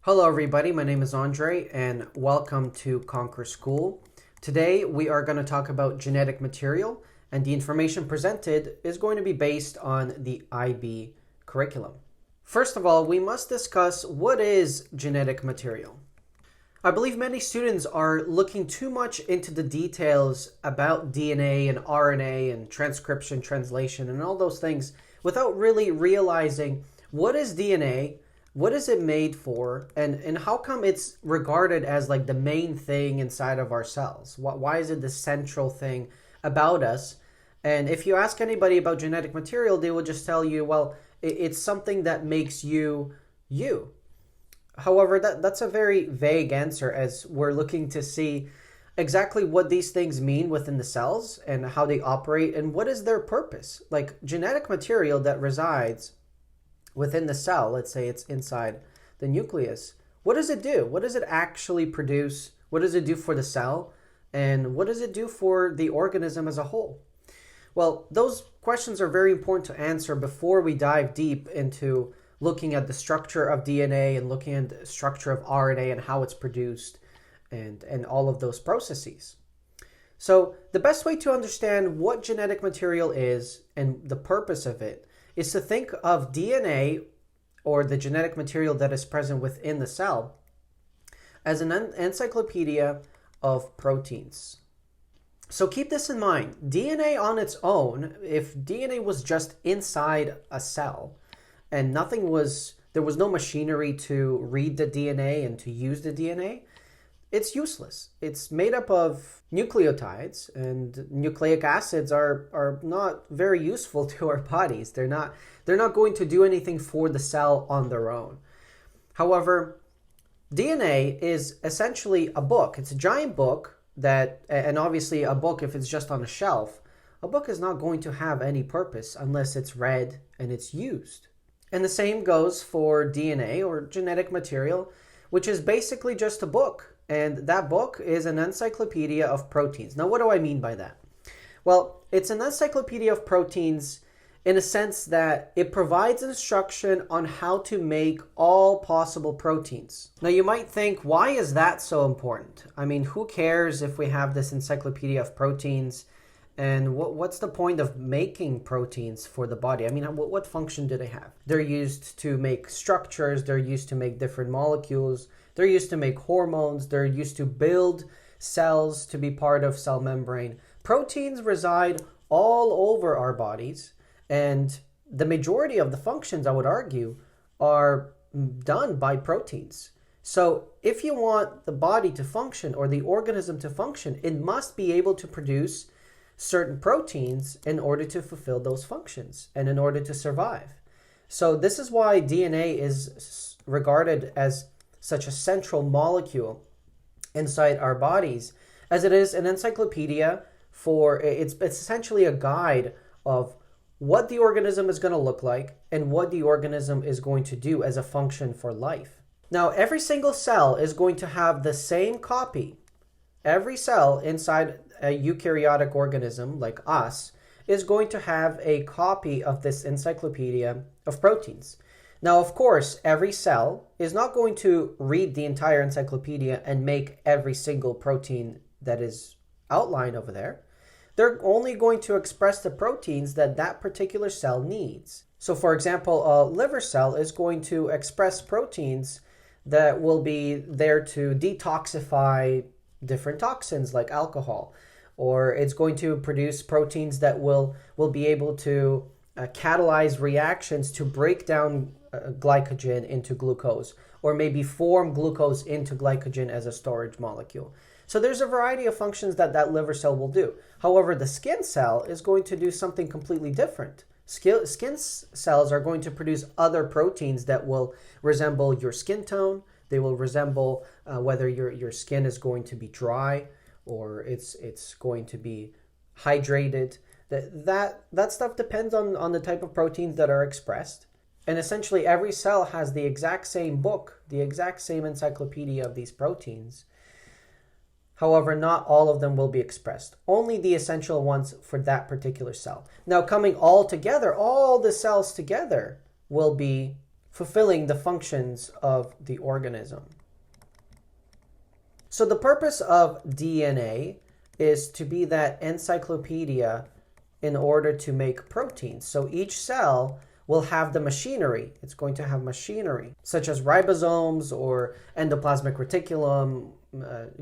Hello everybody, my name is Andre and welcome to Conquer School. Today we are going to talk about genetic material, and the information presented is going to be based on the IB curriculum. First of all, we must discuss what is genetic material. I believe many students are looking too much into the details about DNA and RNA and transcription, translation, and all those things without really realizing what is DNA, what is it made for, and how come it's regarded as like the main thing inside of our cells? Why is it the central thing about us? And if you ask anybody about genetic material, they will just tell you, well, it's something that makes you you. However, that's a very vague answer, as we're looking to see exactly what these things mean within the cells and how they operate and what is their purpose. Like genetic material that resides within the cell, let's say it's inside the nucleus, what does it do? What does it actually produce? What does it do for the cell? And what does it do for the organism as a whole? Well, those questions are very important to answer before we dive deep into looking at the structure of DNA and looking at the structure of RNA and how it's produced and all of those processes. So the best way to understand what genetic material is and the purpose of it is to think of DNA, or the genetic material that is present within the cell, as an encyclopedia of proteins. So keep this in mind. DNA on its own, if DNA was just inside a cell and there was no machinery to read the DNA and to use the DNA, it's useless. It's made up of nucleotides, and nucleic acids are not very useful to our bodies. They're not going to do anything for the cell on their own. However, DNA is essentially a book. It's a giant book and obviously a book, if it's just on a shelf, a book is not going to have any purpose unless it's read and it's used. And the same goes for DNA, or genetic material, which is basically just a book. And that book is an encyclopedia of proteins. Now, what do I mean by that? Well, it's an encyclopedia of proteins in a sense that it provides instruction on how to make all possible proteins. Now, you might think, why is that so important? I mean, who cares if we have this encyclopedia of proteins? And what's the point of making proteins for the body? I mean, what function do they have? They're used to make structures. They're used to make different molecules. They're used to make hormones. They're used to build cells to be part of cell membrane. Proteins reside all over our bodies, and the majority of the functions, I would argue, are done by proteins. So if you want the body to function, or the organism to function, it must be able to produce certain proteins in order to fulfill those functions and in order to survive. So this is why DNA is regarded as such a central molecule inside our bodies, as it is an encyclopedia it's essentially a guide of what the organism is going to look like and what the organism is going to do as a function for life. Now, every single cell is going to have the same copy. Every cell inside a eukaryotic organism like us is going to have a copy of this encyclopedia of proteins. Now, of course, every cell is not going to read the entire encyclopedia and make every single protein that is outlined over there. They're only going to express the proteins that that particular cell needs. So, for example, a liver cell is going to express proteins that will be there to detoxify different toxins like alcohol, or it's going to produce proteins that will be able to catalyze reactions to break down glycogen into glucose, or maybe form glucose into glycogen as a storage molecule. So there's a variety of functions that liver cell will do. However, the skin cell is going to do something completely different. Skin cells are going to produce other proteins that will resemble your skin tone. They will resemble whether your skin is going to be dry or it's going to be hydrated. That stuff depends on the type of proteins that are expressed. And essentially every cell has the exact same book, the exact same encyclopedia of these proteins. However, not all of them will be expressed. Only the essential ones for that particular cell. Now, coming all together, all the cells together will be fulfilling the functions of the organism. So the purpose of DNA is to be that encyclopedia in order to make proteins. So each cell will have the machinery. It's going to have machinery, such as ribosomes or endoplasmic reticulum,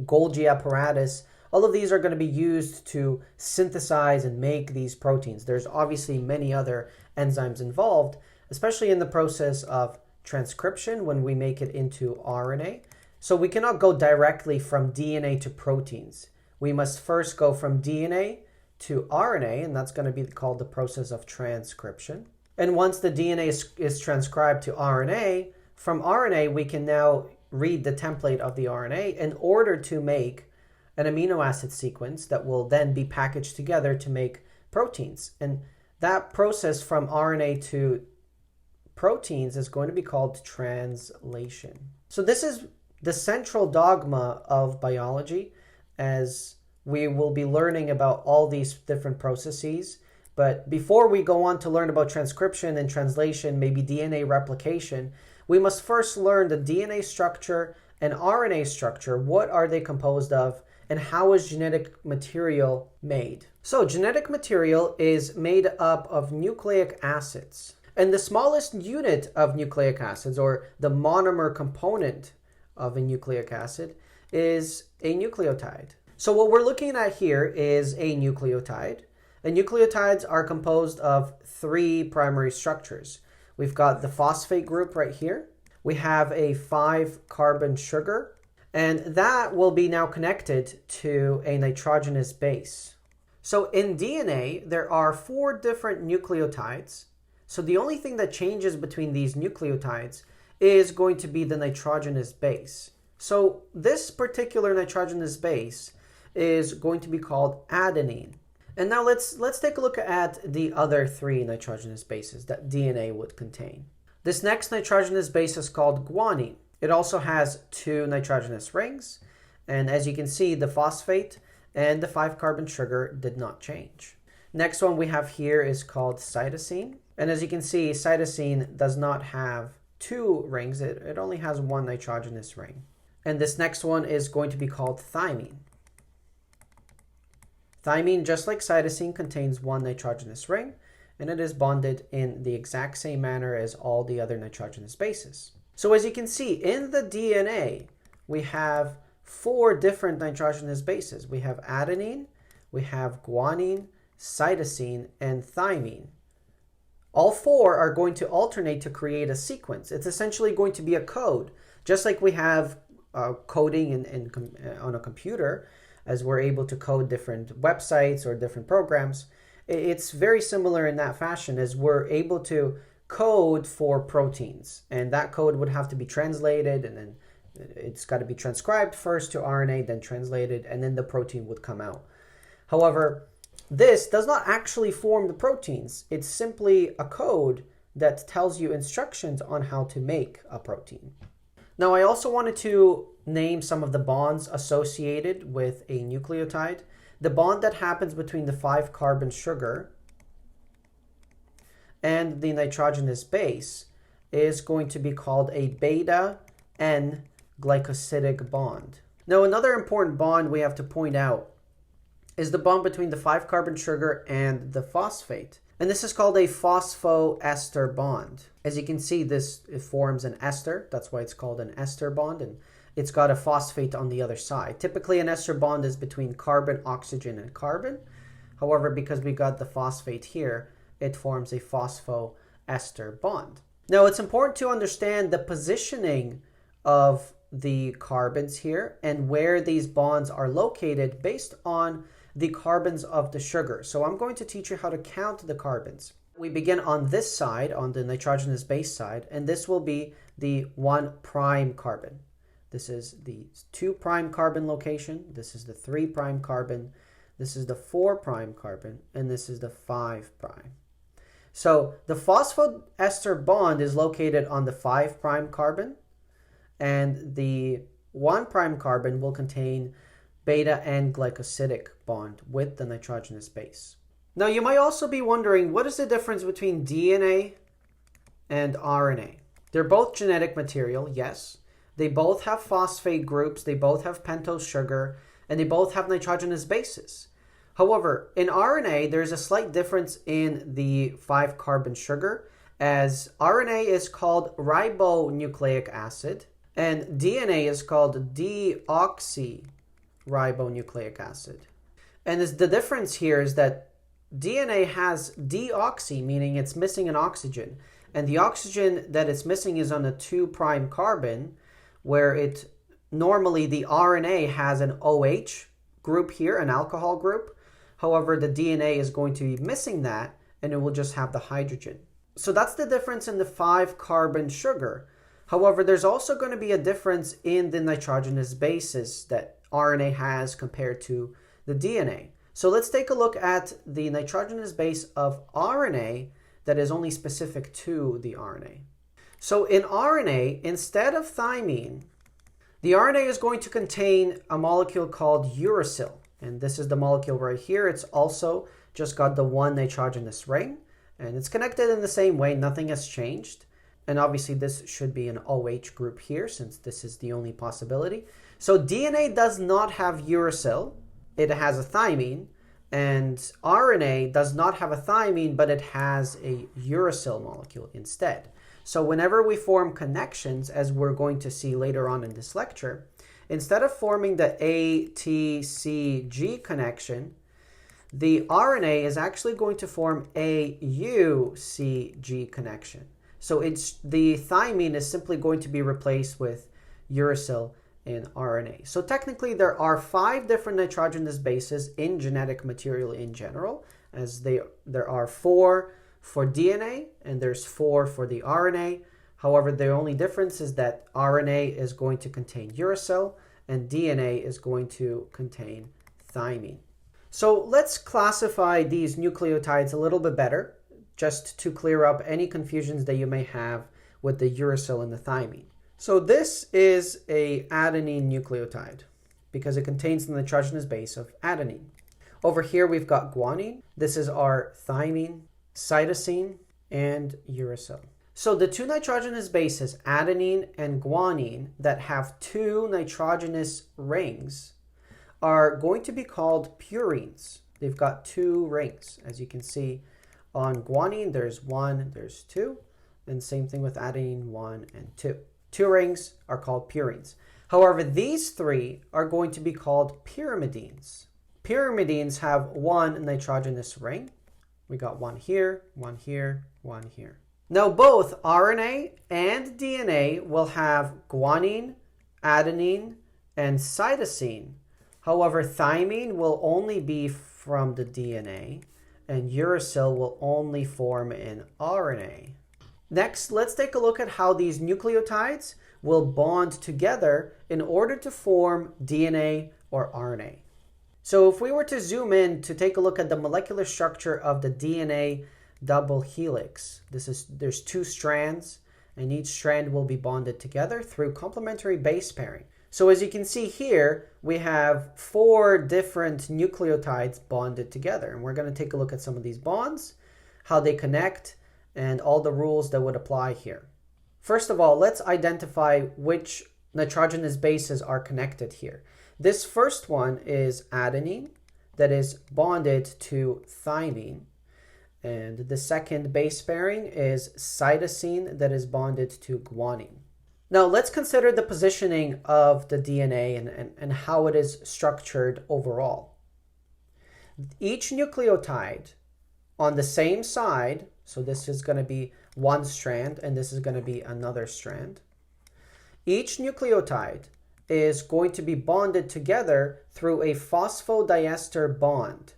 Golgi apparatus. All of these are going to be used to synthesize and make these proteins. There's obviously many other enzymes involved, especially in the process of transcription when we make it into RNA. So we cannot go directly from DNA to proteins. We must first go from DNA to RNA, and that's going to be called the process of transcription. And once the DNA is transcribed to RNA, from RNA we can now read the template of the RNA in order to make an amino acid sequence that will then be packaged together to make proteins. And that process from RNA to proteins is going to be called translation. So this is the central dogma of biology, as we will be learning about all these different processes. But before we go on to learn about transcription and translation, maybe DNA replication, we must first learn the DNA structure and RNA structure. What are they composed of, and how is genetic material made? So genetic material is made up of nucleic acids. And the smallest unit of nucleic acids, or the monomer component of a nucleic acid, is a nucleotide. So what we're looking at here is a nucleotide. And nucleotides are composed of 3 primary structures. We've got the phosphate group right here. We have a 5-carbon sugar, and that will be now connected to a nitrogenous base. So in DNA, there are 4 different nucleotides. So the only thing that changes between these nucleotides is going to be the nitrogenous base. So this particular nitrogenous base is going to be called adenine. And now let's take a look at the other 3 nitrogenous bases that DNA would contain. This next nitrogenous base is called guanine. It also has 2 nitrogenous rings, and as you can see, the phosphate and the 5-carbon sugar did not change. Next one we have here is called cytosine, and as you can see, cytosine does not have 2 rings, it only has 1 nitrogenous ring. And this next one is going to be called thymine. Thymine, just like cytosine, contains 1 nitrogenous ring, and it is bonded in the exact same manner as all the other nitrogenous bases. So as you can see, in the DNA, we have 4 different nitrogenous bases. We have adenine, we have guanine, cytosine, and thymine. All 4 are going to alternate to create a sequence. It's essentially going to be a code, just like we have coding on a computer, as we're able to code different websites or different programs. It's very similar in that fashion, as we're able to code for proteins, and that code would have to be translated, and then it's got to be transcribed first to RNA, then translated, and then the protein would come out. However, this does not actually form the proteins. It's simply a code that tells you instructions on how to make a protein. Now, I also wanted to name some of the bonds associated with a nucleotide. The bond that happens between the 5-carbon sugar and the nitrogenous base is going to be called a beta-N glycosidic bond. Now, another important bond we have to point out is the bond between the 5-carbon sugar and the phosphate. And this is called a phosphoester bond. As you can see, it forms an ester. That's why it's called an ester bond. And it's got a phosphate on the other side. Typically, an ester bond is between carbon, oxygen, and carbon. However, because we got the phosphate here, it forms a phosphoester bond. Now, it's important to understand the positioning of the carbons here and where these bonds are located based on the carbons of the sugar. So I'm going to teach you how to count the carbons. We begin on this side, on the nitrogenous base side, and this will be the 1' carbon. This is the 2' carbon location, this is the 3' carbon, this is the 4' carbon, and this is the 5'. So the phosphoester bond is located on the 5' carbon, and the 1' carbon will contain beta-N glycosidic bond with the nitrogenous base. Now, you might also be wondering, what is the difference between DNA and RNA? They're both genetic material, yes. They both have phosphate groups, they both have pentose sugar, and they both have nitrogenous bases. However, in RNA, there's a slight difference in the 5-carbon sugar, as RNA is called ribonucleic acid, and DNA is called deoxyribonucleic acid. And the difference here is that DNA has deoxy, meaning it's missing an oxygen, and the oxygen that it's missing is on a 2' carbon, where normally the RNA has an OH group here, an alcohol group. However, the DNA is going to be missing that, and it will just have the hydrogen. So that's the difference in the 5-carbon sugar. However, there's also going to be a difference in the nitrogenous bases that RNA has compared to the DNA. So let's take a look at the nitrogenous base of RNA that is only specific to the RNA. So in RNA, instead of thymine, the RNA is going to contain a molecule called uracil. And this is the molecule right here. It's also just got the one nitrogenous ring. And it's connected in the same way. Nothing has changed. And obviously this should be an OH group here, since this is the only possibility. So DNA does not have uracil. It has a thymine. And RNA does not have a thymine, but it has a uracil molecule instead. So whenever we form connections, as we're going to see later on in this lecture, instead of forming the ATCG connection, the RNA is actually going to form a UCG connection. So the thymine is simply going to be replaced with uracil in RNA. So technically there are 5 different nitrogenous bases in genetic material in general, as there are 4 for DNA and there's 4 for the RNA. However, the only difference is that RNA is going to contain uracil and DNA is going to contain thymine. So let's classify these nucleotides a little bit better, just to clear up any confusions that you may have with the uracil and the thymine. So this is a adenine nucleotide because it contains the nitrogenous base of adenine. Over here we've got guanine. This is our thymine, cytosine, and uracil. So the 2 nitrogenous bases, adenine and guanine, that have 2 nitrogenous rings are going to be called purines. They've got 2 rings. As you can see on guanine, there's 1, there's 2, and same thing with adenine, 1 and 2. 2 rings are called purines. However, these 3 are going to be called pyrimidines. Pyrimidines have 1 nitrogenous ring. We got 1 here, 1 here, 1 here. Now both RNA and DNA will have guanine, adenine, and cytosine. However, thymine will only be from the DNA, and uracil will only form in RNA. Next, let's take a look at how these nucleotides will bond together in order to form DNA or RNA. So if we were to zoom in to take a look at the molecular structure of the DNA double helix, there's 2 strands, and each strand will be bonded together through complementary base pairing. So as you can see here, we have 4 different nucleotides bonded together, and we're going to take a look at some of these bonds, how they connect, and all the rules that would apply here. First of all, let's identify which nitrogenous bases are connected here. This first one is adenine, that is bonded to thymine. And the second base pairing is cytosine, that is bonded to guanine. Now let's consider the positioning of the DNA and how it is structured overall. Each nucleotide on the same side, so this is going to be one strand and this is going to be another strand. Each nucleotide is going to be bonded together through a phosphodiester bond.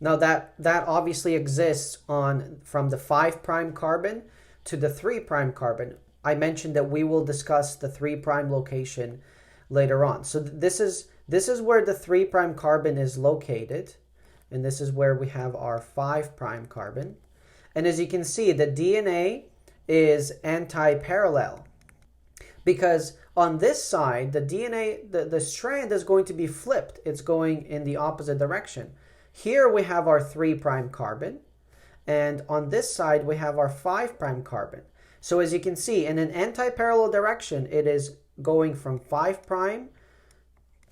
Now that obviously exists from the 5' carbon to the 3' carbon. I mentioned that we will discuss the 3' location later on. So this is where the 3' carbon is located, and this is where we have our 5' carbon. And as you can see, the DNA is anti-parallel because on this side, the DNA, the strand is going to be flipped. It's going in the opposite direction. Here we have our 3' carbon, and on this side we have our 5' carbon. So as you can see, in an anti-parallel direction, it is going from 5'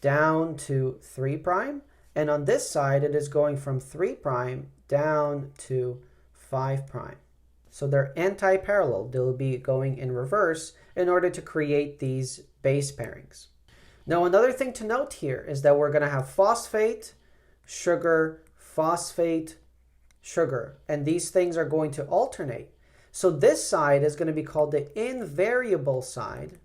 down to 3'. And on this side, it is going from 3' down to 5'. So they're anti-parallel. They'll be going in reverse in order to create these base pairings. Now, another thing to note here is that we're going to have phosphate, sugar, phosphate, sugar, and these things are going to alternate. So this side is going to be called the invariable side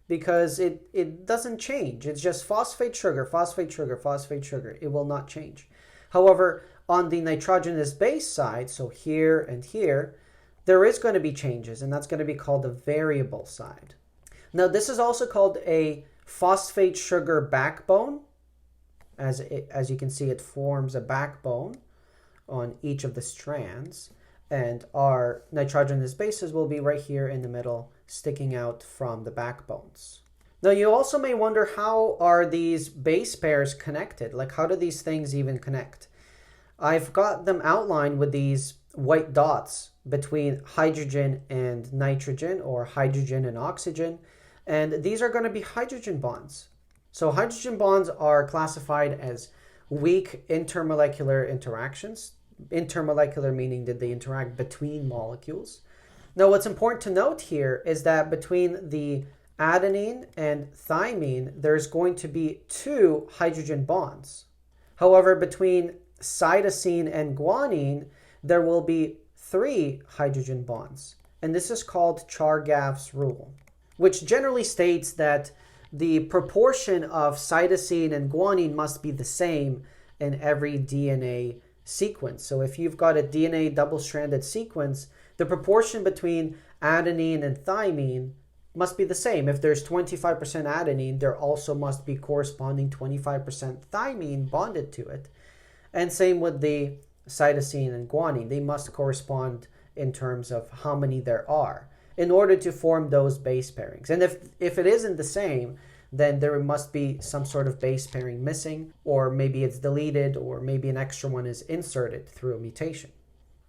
because it doesn't change. It's just phosphate, sugar, phosphate, sugar, phosphate, sugar. It will not change. However, on the nitrogenous base side, so here and here, there is going to be changes, and that's going to be called the variable side. Now, this is also called a phosphate sugar backbone. As you can see, it forms a backbone on each of the strands, and our nitrogenous bases will be right here in the middle, sticking out from the backbones. Now, you also may wonder, how are these base pairs connected? Like, how do these things even connect? I've got them outlined with these white dots between hydrogen and nitrogen, or hydrogen and oxygen, and these are going to be hydrogen bonds. So hydrogen bonds are classified as weak intermolecular interactions. Intermolecular meaning that they interact between molecules. Now, what's important to note here is that between the adenine and thymine, there's going to be 2 hydrogen bonds. However, between cytosine and guanine, there will be 3 hydrogen bonds. And this is called Chargaff's rule, which generally states that the proportion of cytosine and guanine must be the same in every DNA sequence. So if you've got a DNA double-stranded sequence, the proportion between adenine and thymine must be the same. If there's 25% adenine, there also must be corresponding 25% thymine bonded to it. And same with the cytosine and guanine. They must correspond in terms of how many there are in order to form those base pairings. And if it isn't the same, then there must be some sort of base pairing missing, or maybe it's deleted, or maybe an extra one is inserted through a mutation.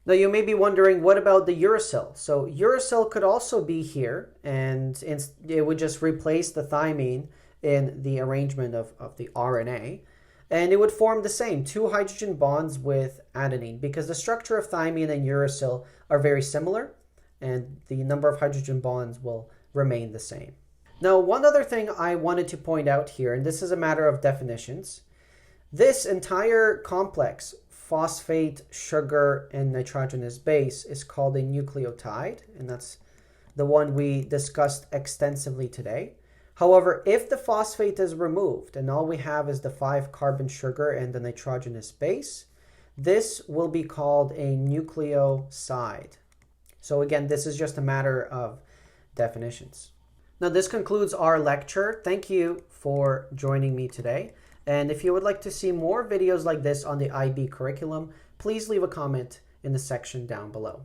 Now, you may be wondering, what about the uracil? So uracil could also be here, and it would just replace the thymine in the arrangement of the RNA, and it would form the same 2 hydrogen bonds with adenine, because the structure of thymine and uracil are very similar, and the number of hydrogen bonds will remain the same. Now, one other thing I wanted to point out here, and this is a matter of definitions. This entire complex, phosphate, sugar, and nitrogenous base, is called a nucleotide, and that's the one we discussed extensively today. However, if the phosphate is removed and all we have is the 5-carbon sugar and the nitrogenous base, this will be called a nucleoside. So again, this is just a matter of definitions. Now, this concludes our lecture. Thank you for joining me today. And if you would like to see more videos like this on the IB curriculum, please leave a comment in the section down below.